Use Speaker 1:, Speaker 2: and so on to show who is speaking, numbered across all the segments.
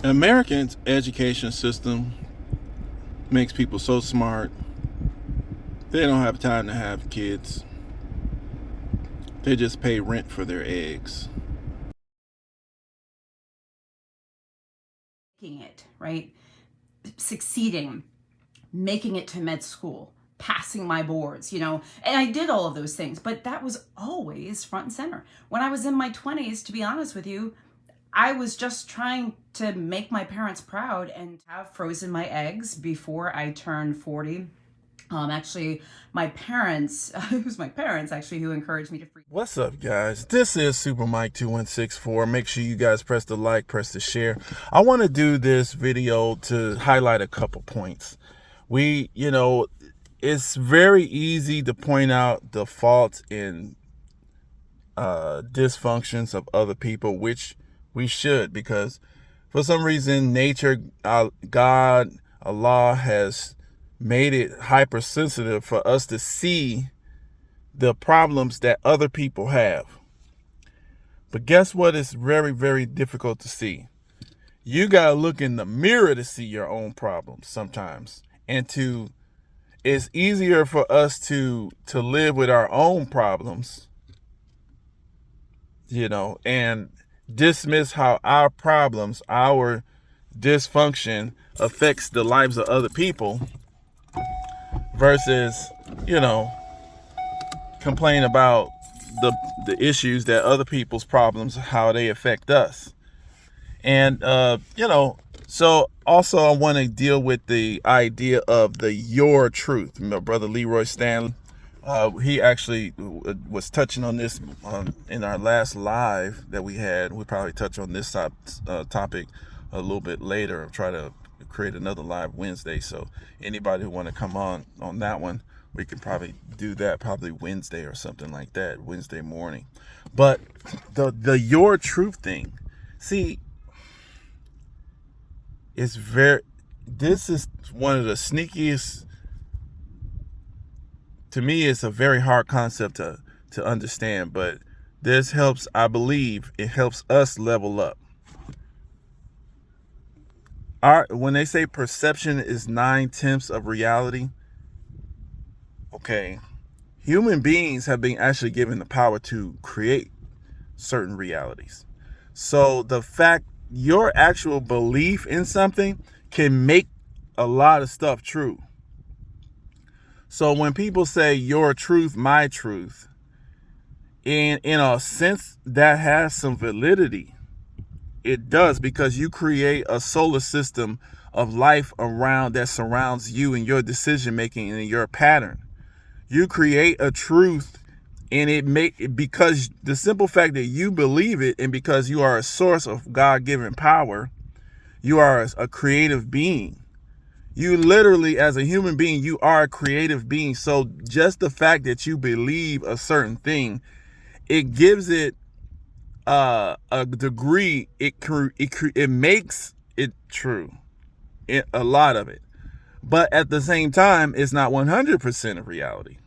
Speaker 1: Americans' education system makes people so smart, they don't have time to have kids. They just pay rent for their eggs.
Speaker 2: Making it, right? Succeeding, making it to med school, passing my boards, and I did all of those things, but that was always front and center. When I was in my 20s, to be honest with you, I was just trying to make my parents proud and have frozen my eggs before I turned 40. Actually, my parents, it was my parents actually who encouraged me to freeze.
Speaker 1: What's up, guys? This is Super Mike 2164. Make sure you guys press the like, press the share. I want to do this video to highlight a couple points. It's very easy to point out the faults and dysfunctions of other people, which we should, because for some reason, nature, God, Allah has made it hypersensitive for us to see the problems that other people have. But guess what? It's very, very difficult to see. You got to look in the mirror to see your own problems sometimes. It's easier for us to live with our own problems, and dismiss how our problems, our dysfunction affects the lives of other people versus, complain about the issues that other people's problems, how they affect us. And, so also I want to deal with the idea of the your truth. My brother Leroy Stanley, he actually was touching on this in our last live that we had. We'll probably touch on this topic a little bit later. I'll try to create another live Wednesday. So anybody who want to come on that one, we can probably do that probably Wednesday or something like that, Wednesday morning. But the your truth thing, see, this is one of the sneakiest. To me, it's a very hard concept to understand, but this helps, I believe, it helps us level up. When they say perception is 9/10 of reality, okay, human beings have been actually given the power to create certain realities. So the fact your actual belief in something can make a lot of stuff true. So when people say your truth, my truth, in a sense that has some validity. It does, because you create a solar system of life around that surrounds you and your decision making and your pattern. You create a truth, and because the simple fact that you believe it, and because you are a source of God-given power, you are a creative being. You literally, as a human being, you are a creative being. So just the fact that you believe a certain thing, it gives it a degree. It makes it true, a lot of it. But at the same time, it's not 100% of reality,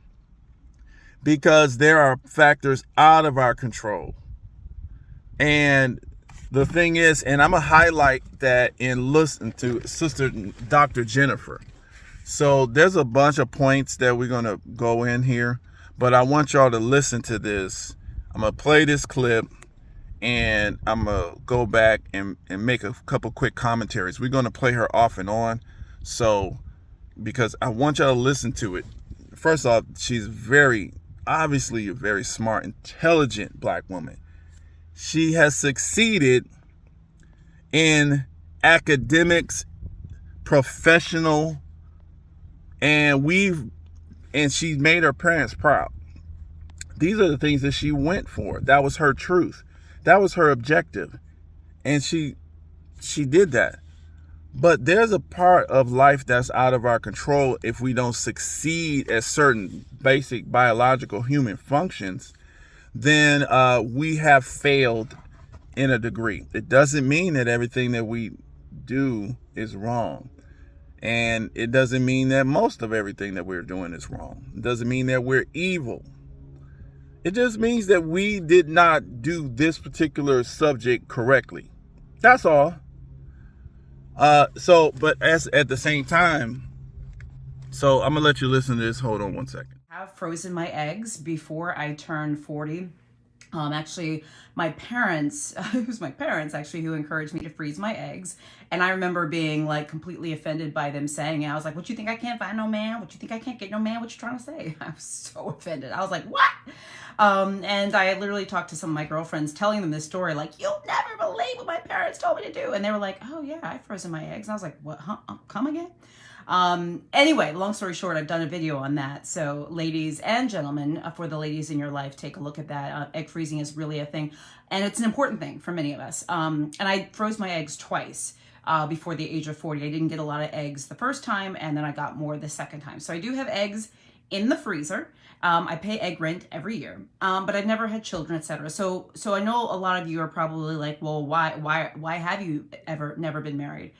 Speaker 1: because there are factors out of our control. And the thing is, and I'm going to highlight that and listen to Sister Dr. Jennifer. So there's a bunch of points that we're going to go in here, but I want y'all to listen to this. I'm going to play this clip, and I'm going to go back and make a couple quick commentaries. We're going to play her off and on, so because I want y'all to listen to it. First off, she's obviously a very smart, intelligent black woman. She has succeeded in academics, professional, and she's made her parents proud. These are the things that she went for. That was her truth. That was her objective. And she did that. But there's a part of life that's out of our control. If we don't succeed at certain basic biological human functions, then we have failed in a degree. It doesn't mean that everything that we do is wrong. And it doesn't mean that most of everything that we're doing is wrong. It doesn't mean that we're evil. It just means that we did not do this particular subject correctly. That's all. But at the same time, so I'm gonna let you listen to this. Hold on one second.
Speaker 2: I've frozen my eggs before I turned 40. Actually, my parents, it was my parents actually who encouraged me to freeze my eggs. And I remember being like completely offended by them saying it. I was like, what, you think I can't find no man? What, you think I can't get no man? What you trying to say? I was so offended. I was like, what? And I literally talked to some of my girlfriends telling them this story, like, you'll never believe what my parents told me to do. And they were like, oh yeah, I've frozen my eggs. And I was like, what, huh? Come again? Anyway, long story short, I've done a video on that. So ladies and gentlemen, for the ladies in your life, take a look at that. Egg freezing is really a thing, and it's an important thing for many of us. And I froze my eggs twice before the age of 40. I didn't get a lot of eggs the first time, and then I got more the second time. So I do have eggs in the freezer. I pay egg rent every year, but I've never had children, etc. So I know a lot of you are probably like, well, why have you ever never been married?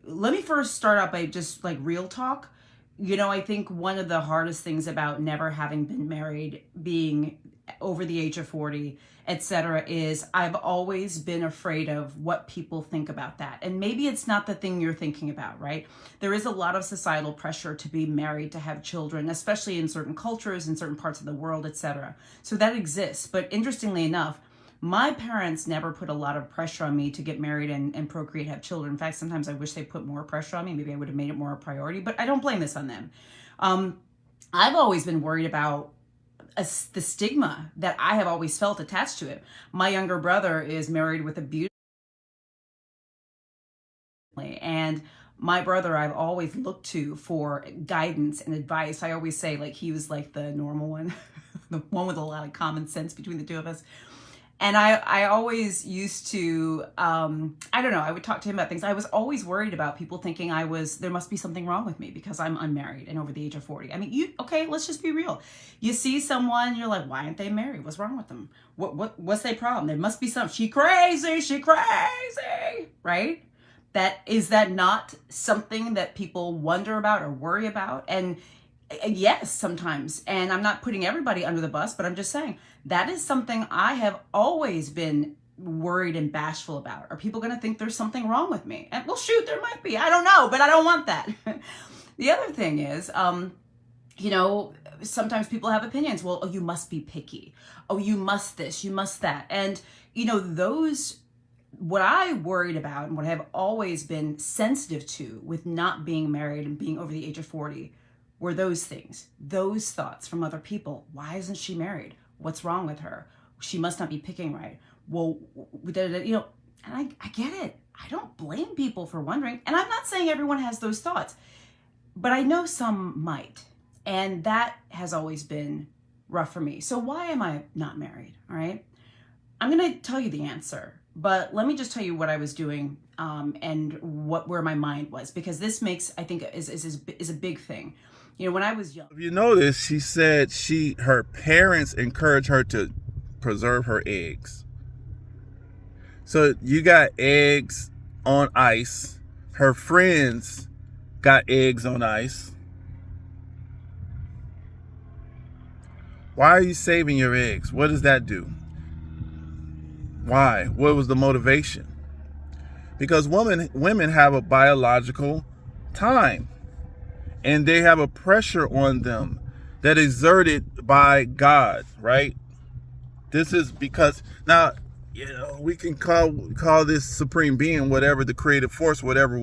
Speaker 2: Let me first start out by just like real talk. You know, I think one of the hardest things about never having been married, being over the age of 40, etc., is I've always been afraid of what people think about that. And maybe it's not the thing you're thinking about, right? There is a lot of societal pressure to be married, to have children, especially in certain cultures, in certain parts of the world, etc. So that exists. But interestingly enough, my parents never put a lot of pressure on me to get married and procreate, have children. In fact, sometimes I wish they put more pressure on me. Maybe I would have made it more a priority, but I don't blame this on them. I've always been worried about the stigma that I have always felt attached to it. My younger brother is married with a beautiful family, and my brother I've always looked to for guidance and advice. I always say like he was like the normal one, the one with a lot of common sense between the two of us. And I always used to, I don't know, I would talk to him about things. I was always worried about people thinking there must be something wrong with me because I'm unmarried and over the age of 40. I mean, okay, let's just be real. You see someone, you're like, why aren't they married? What's wrong with them? What's their problem? There must be something. She crazy, right? Is that not something that people wonder about or worry about? And yes, sometimes. And I'm not putting everybody under the bus, but I'm just saying that is something I have always been worried and bashful about. Are people going to think there's something wrong with me? And well, shoot, there might be. I don't know, but I don't want that. The other thing is, you know, sometimes people have opinions. Well, oh, you must be picky. Oh, you must this, you must that. And, you know, what I worried about and what I have always been sensitive to with not being married and being over the age of 40 were those things, those thoughts from other people. Why isn't she married? What's wrong with her? She must not be picking right. Well, you know, and I get it. I don't blame people for wondering. And I'm not saying everyone has those thoughts, but I know some might. And that has always been rough for me. So why am I not married? All right. I'm going to tell you the answer, but let me just tell you what I was doing and where my mind was, because this I think is a big thing. You know, when I was young.
Speaker 1: If you notice, she said her parents encouraged her to preserve her eggs. So you got eggs on ice. Her friends got eggs on ice. Why are you saving your eggs? What does that do? Why? What was the motivation? Because women have a biological time. And they have a pressure on them that is exerted by God, right? This is because, now, you know, we can call this supreme being, whatever the creative force, whatever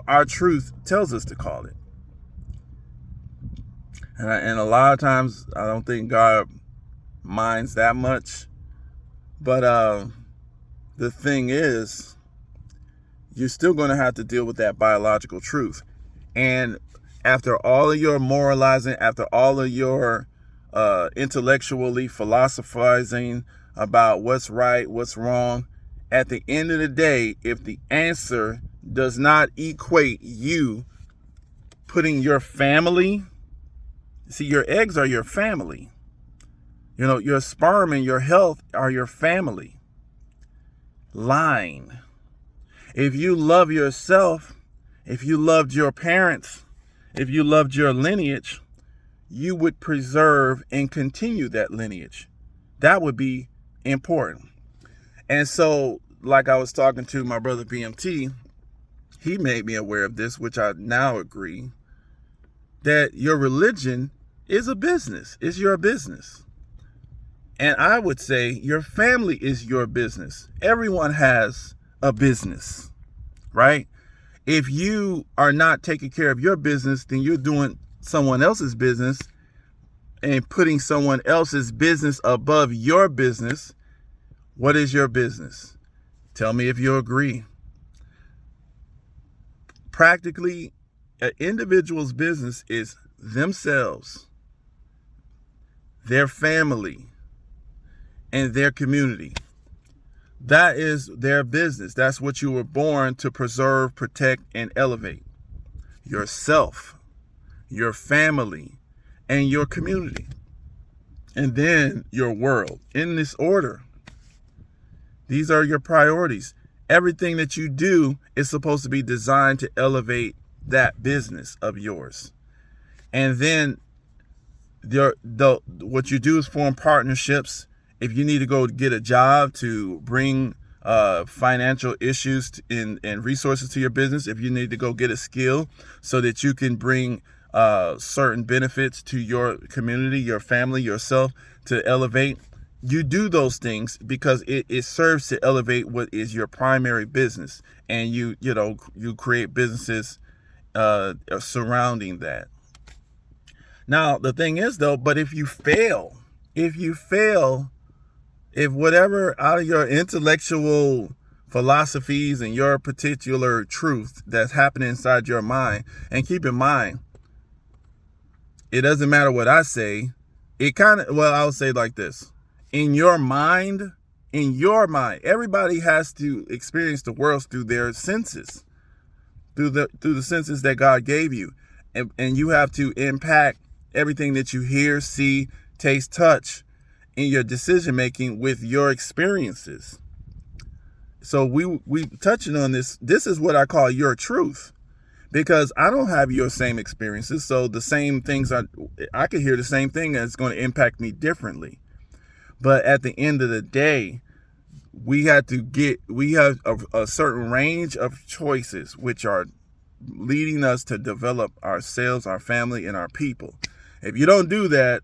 Speaker 1: our truth tells us to call it. And a lot of times, I don't think God minds that much. But the thing is, you're still going to have to deal with that biological truth. And after all of your moralizing, after all of your intellectually philosophizing about what's right, what's wrong, at the end of the day, if the answer does not equate you putting your family, see, your eggs are your family. You know, your sperm and your health are your family line. If you love yourself, if you loved your parents, if you loved your lineage, you would preserve and continue that lineage. That would be important. And so like I was talking to my brother BMT, he made me aware of this, which I now agree, that your religion is a business. It's your business. And I would say your family is your business. Everyone has a business, right? If you are not taking care of your business, then you're doing someone else's business and putting someone else's business above your business. What is your business? Tell me if you agree. Practically, an individual's business is themselves, their family, and their community. That is their business. That's what you were born to preserve, protect, and elevate. Yourself, your family, and your community. And then your world. In this order. These are your priorities. Everything that you do is supposed to be designed to elevate that business of yours. And then what you do is form partnerships. If you need to go get a job to bring financial issues and resources to your business, if you need to go get a skill so that you can bring certain benefits to your community, your family, yourself, to elevate, you do those things because it serves to elevate what is your primary business. And you create businesses surrounding that. Now, the thing is, though, but if whatever out of your intellectual philosophies and your particular truth that's happening inside your mind, and keep in mind, it doesn't matter what I say. I'll say it like this. In your mind, everybody has to experience the world through their senses, through the senses that God gave you. And you have to impact everything that you hear, see, taste, touch in your decision making with your experiences. So we touching on this. This is what I call your truth, because I don't have your same experiences. So the same things I could hear the same thing that's going to impact me differently. But at the end of the day, we have a certain range of choices which are leading us to develop ourselves, our family, and our people. If you don't do that,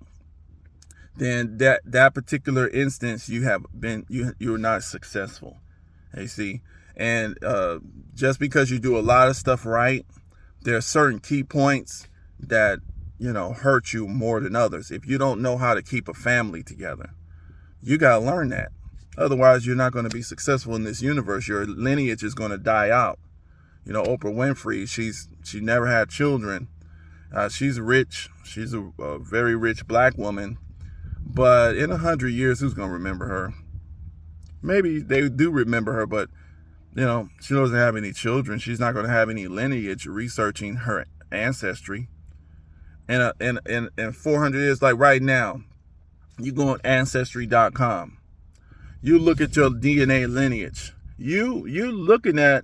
Speaker 1: then that particular instance you're not successful. You see, and just because you do a lot of stuff right, there are certain key points that hurt you more than others. If you don't know how to keep a family together, you gotta learn that. Otherwise, you're not going to be successful in this universe. Your lineage is going to die out. Oprah Winfrey, she never had children. She's rich. She's a very rich black woman. But in 100 years, who's going to remember her? Maybe they do remember her, but she doesn't have any children. She's not going to have any lineage researching her ancestry. And 400 years, like right now, you go on Ancestry.com. You look at your DNA lineage. You're looking at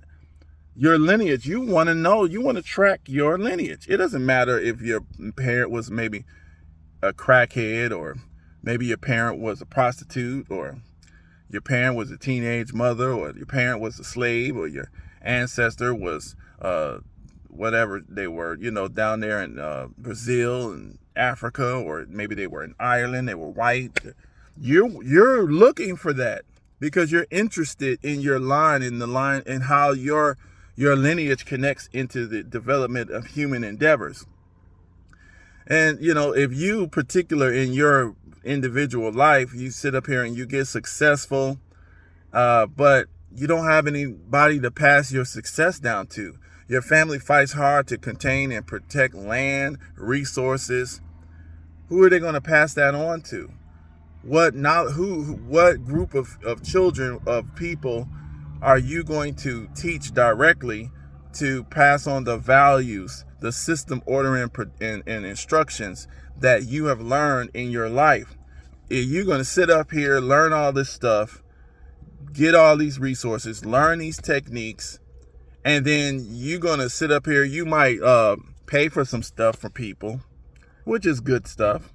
Speaker 1: your lineage. You want to know. You want to track your lineage. It doesn't matter if your parent was maybe a crackhead, or maybe your parent was a prostitute, or your parent was a teenage mother, or your parent was a slave, or your ancestor was whatever they were, down there in Brazil and Africa, or maybe they were in Ireland, they were white. You're looking for that because you're interested in your line, and how your lineage connects into the development of human endeavors. And if you particular in your individual life, you sit up here and you get successful, but you don't have anybody to pass your success down to. Your family fights hard to contain and protect land, resources. Who are they going to pass that on to? What group of children, of people, are you going to teach directly to pass on the values, the system, order, and instructions that you have learned in your life? If you're going to sit up here, learn all this stuff, get all these resources, learn these techniques, and then you're going to sit up here, you might pay for some stuff from people, which is good stuff.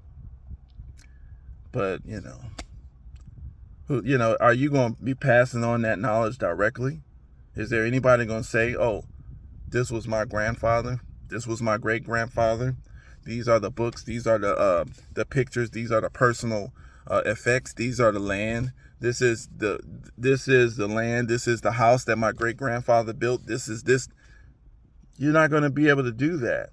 Speaker 1: But, Who, are you going to be passing on that knowledge directly? Is there anybody going to say, oh, this was my grandfather, this was my great grandfather, these are the books, these are the pictures, these are the personal effects, these are the land, this is the land, this is the house that my great grandfather built, this is this. You're not going to be able to do that.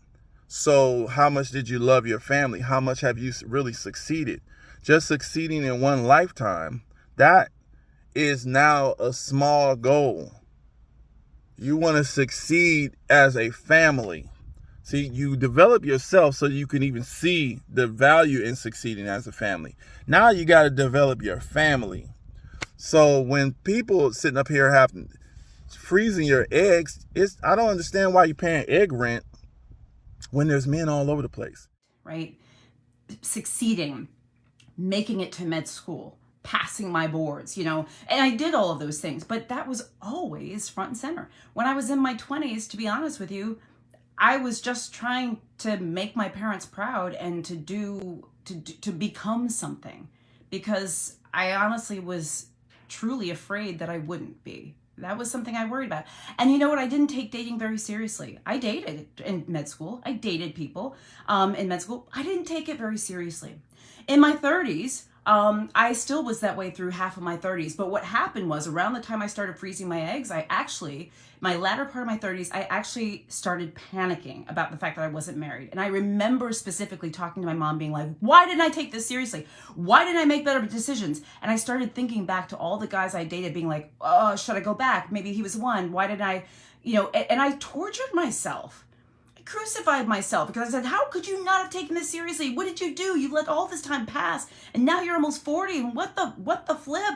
Speaker 1: So how much did you love your family? How much have you really succeeded? Just succeeding in one lifetime, that is now a small goal. You want to succeed as a family. See, you develop yourself so you can even see the value in succeeding as a family. Now you got to develop your family. So when people sitting up here freezing your eggs, I don't understand why you're paying egg rent when there's men all over the place.
Speaker 2: Right? Succeeding, making it to med school, passing my boards, and I did all of those things, but that was always front and center. When I was in my 20s, to be honest with you, I was just trying to make my parents proud and to become something, because I honestly was truly afraid that I wouldn't be. That was something I worried about. And you know what? I didn't take dating very seriously. I dated in med school. I dated people in med school. I didn't take it very seriously. In my 30s, I still was that way through half of my 30s. But what happened was, around the time I started freezing my eggs, my latter part of my 30s, I actually started panicking about the fact that I wasn't married. And I remember specifically talking to my mom being like, why didn't I take this seriously? Why didn't I make better decisions? And I started thinking back to all the guys I dated being like, oh, should I go back? Maybe he was one. Why didn't I, and I tortured myself. Crucified myself because I said, how could you not have taken this seriously? What did you do? You let all this time pass and now you're almost 40, and what the flip?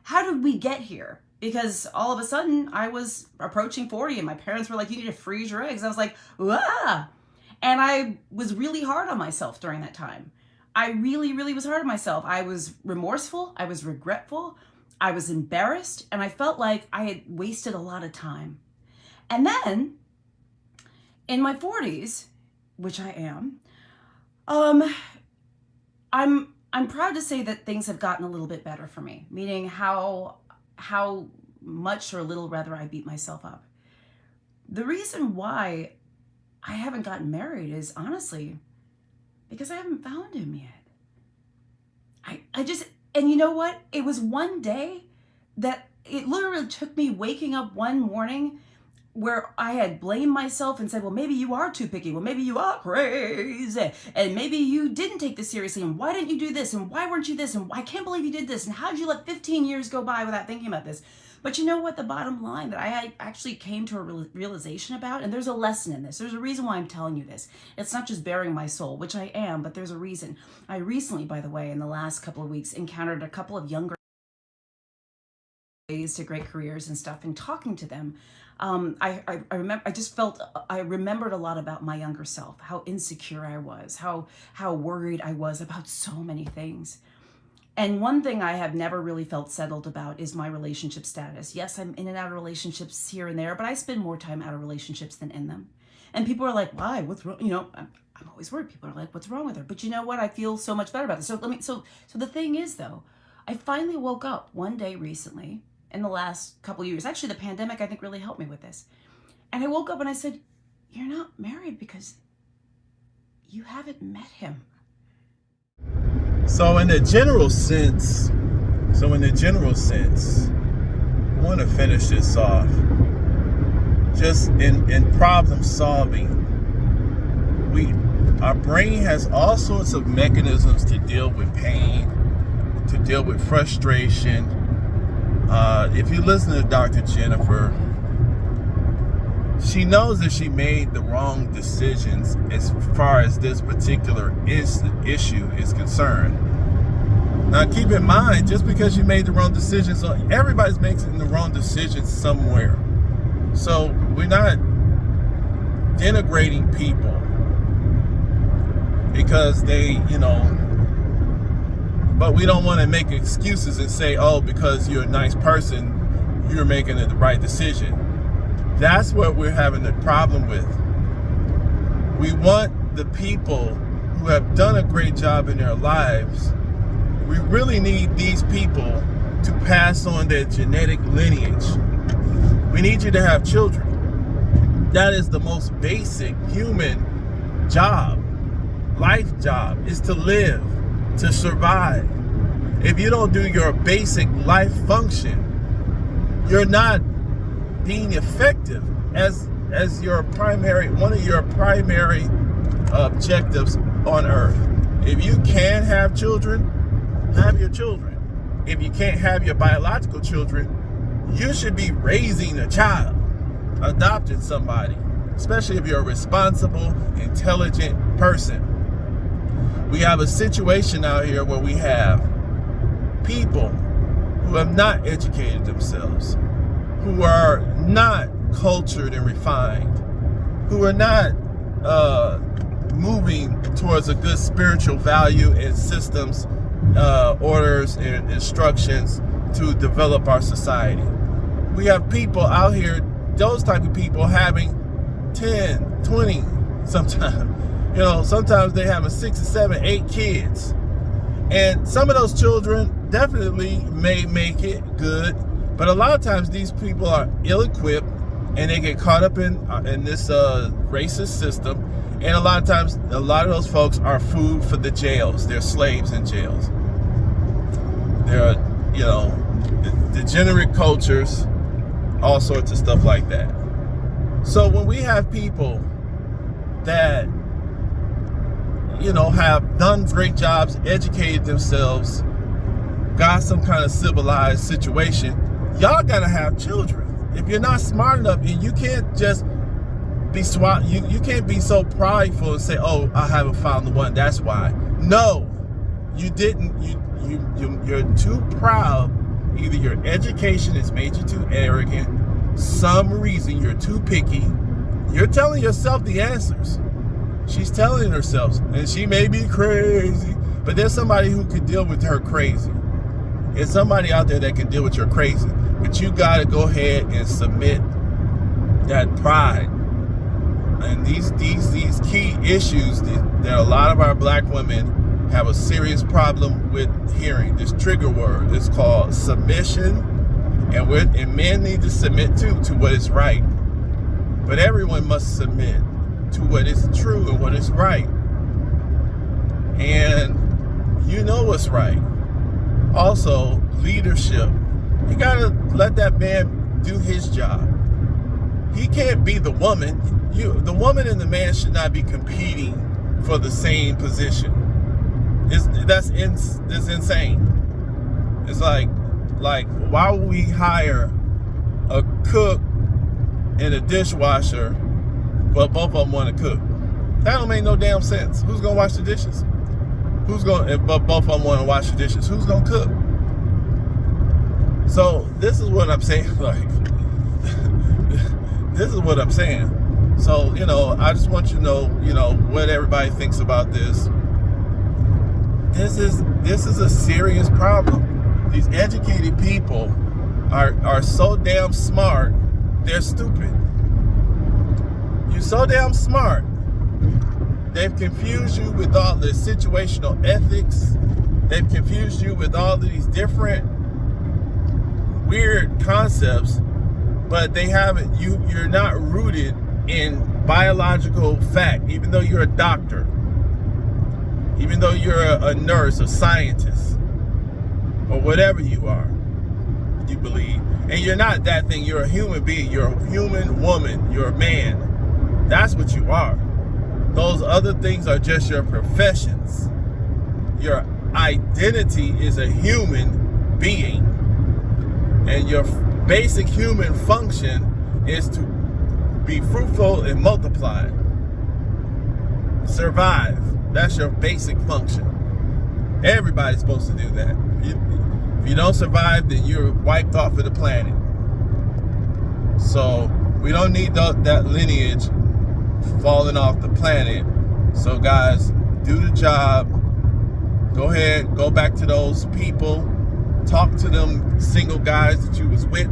Speaker 2: How did we get here? Because all of a sudden I was approaching 40 and my parents were like, you need to freeze your eggs. I was like, ah. And I was really hard on myself during that time. I really, really was hard on myself. I was remorseful. I was regretful. I was embarrassed. And I felt like I had wasted a lot of time. And then in my 40s, which I am, I'm proud to say that things have gotten a little bit better for me, meaning how much or little rather I beat myself up. The reason why I haven't gotten married is honestly because I haven't found him yet. And you know what? It was one day that it literally took me waking up one morning where I had blamed myself and said, well, maybe you are too picky. Well, maybe you are crazy. And maybe you didn't take this seriously. And why didn't you do this? And why weren't you this? And I can't believe you did this. And how did you let 15 years go by without thinking about this? But you know what? The bottom line that I actually came to a realization about, and there's a lesson in this. There's a reason why I'm telling you this. It's not just bearing my soul, which I am, but there's a reason. I recently, by the way, in the last couple of weeks, encountered a couple of younger ways to great careers and stuff, and talking to them, I remembered a lot about my younger self, how insecure I was, how worried I was about so many things. And one thing I have never really felt settled about is my relationship status. Yes, I'm in and out of relationships here and there, but I spend more time out of relationships than in them. And people are like, why? What's wrong? I'm always worried. People are like, what's wrong with her? But you know what? I feel so much better about this. So the thing is, though, I finally woke up one day recently in the last couple of years. Actually, the pandemic, I think, really helped me with this. And I woke up and I said, you're not married because you haven't met him.
Speaker 1: So in the general sense, I want to finish this off. Just in problem solving, our brain has all sorts of mechanisms to deal with pain, to deal with frustration. If you listen to Dr. Jennifer, she knows that she made the wrong decisions as far as this particular issue is concerned. Now keep in mind, just because you made the wrong decisions, everybody's making the wrong decisions somewhere. So we're not denigrating people because they, but we don't want to make excuses and say, oh, because you're a nice person, you're making the right decision. That's what we're having the problem with. We want the people who have done a great job in their lives. We really need these people to pass on their genetic lineage. We need you to have children. That is the most basic human job, life job, is to live, to survive. If you don't do your basic life function, you're not being effective as your primary, one of your primary objectives on earth. If you can have children, have your children. If you can't have your biological children, you should be raising a child, adopting somebody, especially if you're a responsible, intelligent person. We have a situation out here where we have people who have not educated themselves, who are not cultured and refined, who are not moving towards a good spiritual value and systems, orders and instructions to develop our society. We have people out here, those type of people, having 10, 20, sometimes, sometimes they have 6, 7, 8 kids. And some of those children definitely may make it good, but a lot of times these people are ill-equipped and they get caught up in this racist system. And a lot of times, a lot of those folks are food for the jails. They're slaves in jails. They're, degenerate cultures, all sorts of stuff like that. So when we have people that, have done great jobs, educated themselves, got some kind of civilized situation, y'all gotta have children. If you're not smart enough, and you can't just be you can't be so prideful and say, "Oh, I haven't found the one, that's why." No, you didn't. You're too proud. Either your education has made you too arrogant, some reason you're too picky. You're telling yourself the answers. She's telling herself, and she may be crazy, but there's somebody who can deal with her crazy. There's somebody out there that can deal with your crazy. But you gotta go ahead and submit that pride. And these key issues that a lot of our black women have a serious problem with hearing. This trigger word is called submission, and men need to submit to what is right. But everyone must submit to what is true and what is right. And you know what's right. Also, leadership. You gotta let that man do his job. He can't be the woman. The woman and the man should not be competing for the same position. That's insane. It's like why would we hire a cook and a dishwasher, but both of them want to cook? That don't make no damn sense. Who's gonna wash the dishes? But both of them want to wash the dishes. Who's gonna cook? So this is what I'm saying. This is what I'm saying. So, I just want you to know, what everybody thinks about this. This is a serious problem. These educated people are so damn smart, they're stupid. You're so damn smart. They've confused you with all the situational ethics. They've confused you with all of these different weird concepts, but they haven't. You're not rooted in biological fact. Even though you're a doctor, even though you're a nurse, a scientist, or whatever you are, you believe, and you're not that thing. You're a human being. You're a human woman. You're a man. That's what you are. Those other things are just your professions. Your identity is a human being. And your basic human function is to be fruitful and multiply. Survive. That's your basic function. Everybody's supposed to do that. If you don't survive, then you're wiped off of the planet. So we don't need that lineage falling off the planet. So guys, do the job. Go ahead, go back to those people, talk to them single guys that you was with,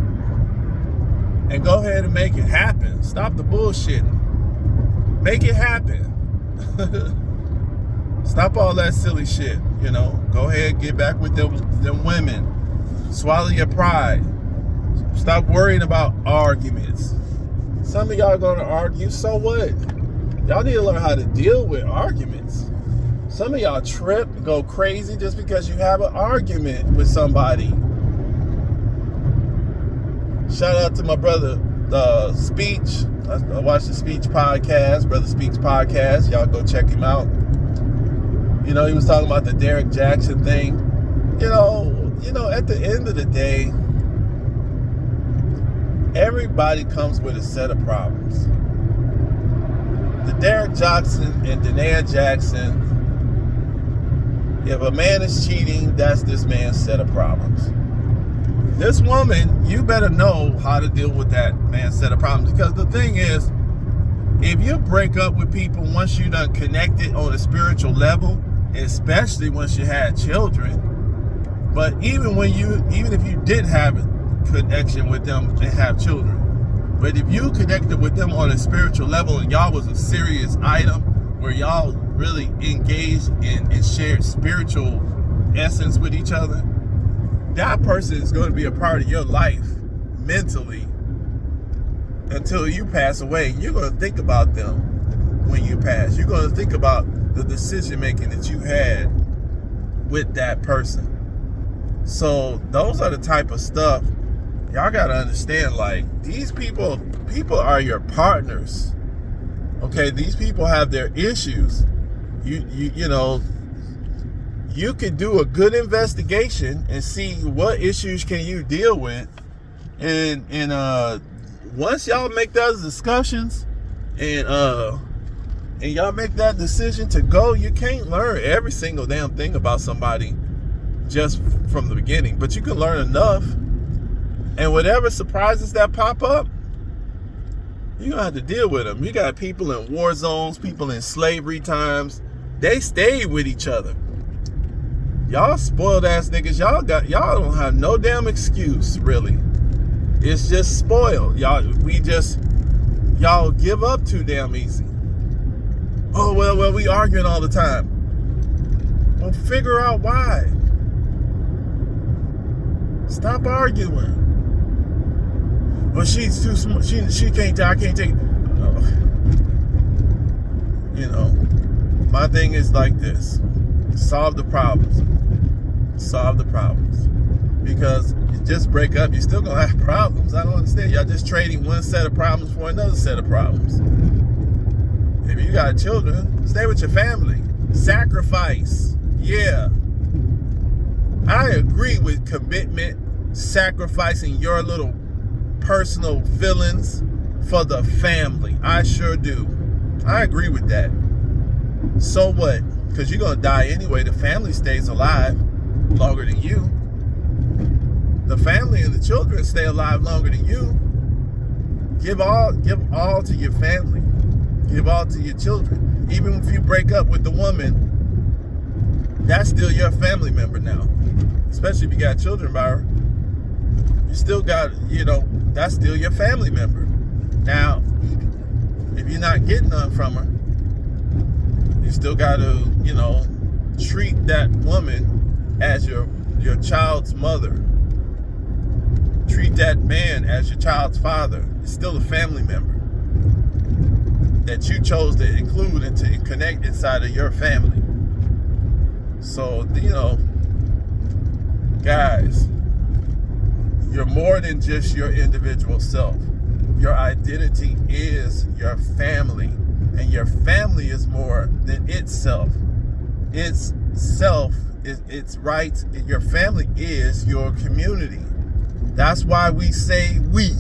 Speaker 1: and go ahead and make it happen. Stop the bullshitting. Make it happen. Stop all that silly shit. Go ahead, get back with them women. Swallow your pride. Stop worrying about arguments. Some of y'all gonna argue, so what? Y'all need to learn how to deal with arguments. Some of y'all trip, go crazy just because you have an argument with somebody. Shout out to my brother, Speech. I watched the Speech podcast, Brother Speaks podcast. Y'all go check him out. You know, he was talking about the Derek Jackson thing. You know, at the end of the day, everybody comes with a set of problems. The Derek Jackson and Danae Jackson, if a man is cheating, that's this man's set of problems. This woman, you better know how to deal with that man's set of problems. Because the thing is, if you break up with people once you done connected on a spiritual level, especially once you had children, but even if you did have a connection with them and have children, but if you connected with them on a spiritual level and y'all was a serious item where y'all really engaged and shared spiritual essence with each other, that person is going to be a part of your life mentally until you pass away. You're going to think about them when you pass. You're going to think about the decision making that you had with that person. So those are the type of stuff y'all got to understand. Like, these people are your partners. Okay, these people have their issues. You know, you could do a good investigation and see what issues can you deal with, and once y'all make those discussions and y'all make that decision to go, you can't learn every single damn thing about somebody just from the beginning, but you can learn enough, and whatever surprises that pop up, you're gonna have to deal with them. You got people in war zones, people in slavery times, they stayed with each other. Y'all spoiled ass niggas, y'all don't have no damn excuse, really. It's just spoiled. Y'all give up too damn easy. Oh, well, we arguing all the time. Well, figure out why. Stop arguing. Well, she's too smart. She can't. I can't take. You know, my thing is like this: solve the problems. Solve the problems. Because you just break up, you're still gonna have problems. I don't understand. Y'all just trading one set of problems for another set of problems. If you got children, stay with your family. Sacrifice. Yeah. I agree with commitment, sacrificing your little personal feelings for the family. I sure do. I agree with that. So what? Because you're going to die anyway. The family stays alive longer than you. The family and the children stay alive longer than you. Give all to your family. Give all to your children. Even if you break up with the woman, that's still your family member now. Especially if you got children by her. You still got, that's still your family member. Now, if you're not getting none from her, you still got to, treat that woman as your child's mother. Treat that man as your child's father. It's still a family member that you chose to include and to connect inside of your family. So, guys, you're more than just your individual self. Your identity is your family, and your family is more than itself. Its self is its rights. Your family is your community. That's why we say we.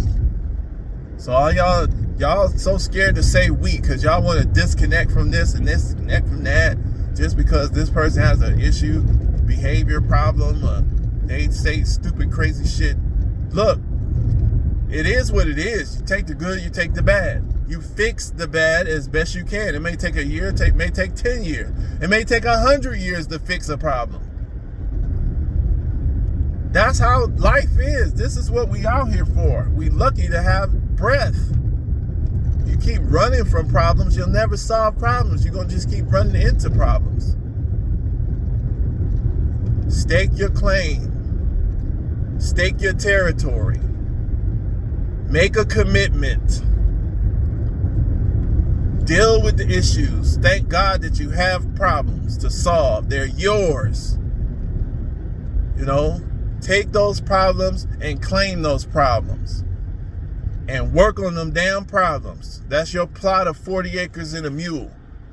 Speaker 1: So all y'all so scared to say we because y'all want to disconnect from this and disconnect from that just because this person has an issue, behavior problem, they say stupid, crazy shit. Look, it is what it is. You take the good, you take the bad. You fix the bad as best you can. It may take a year, it may take 10 years. It may take 100 years to fix a problem. That's how life is. This is what we out here for. We lucky to have breath. You keep running from problems, you'll never solve problems. You're going to just keep running into problems. Stake your claim. Stake your territory. Make a commitment. Deal with the issues. Thank God that you have problems to solve. They're yours. You know, take those problems and claim those problems. And work on them damn problems. That's your plot of 40 acres and a mule.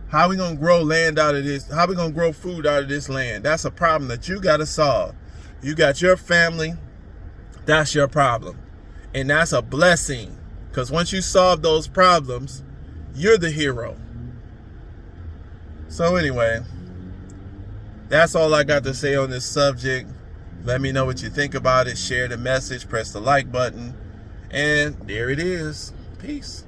Speaker 1: How we gonna grow land out of this? How we gonna grow food out of this land? That's a problem that you gotta solve. You got your family. That's your problem. And that's a blessing. Because once you solve those problems, you're the hero. So anyway, that's all I got to say on this subject. Let me know what you think about it. Share the message. Press the like button. And there it is. Peace.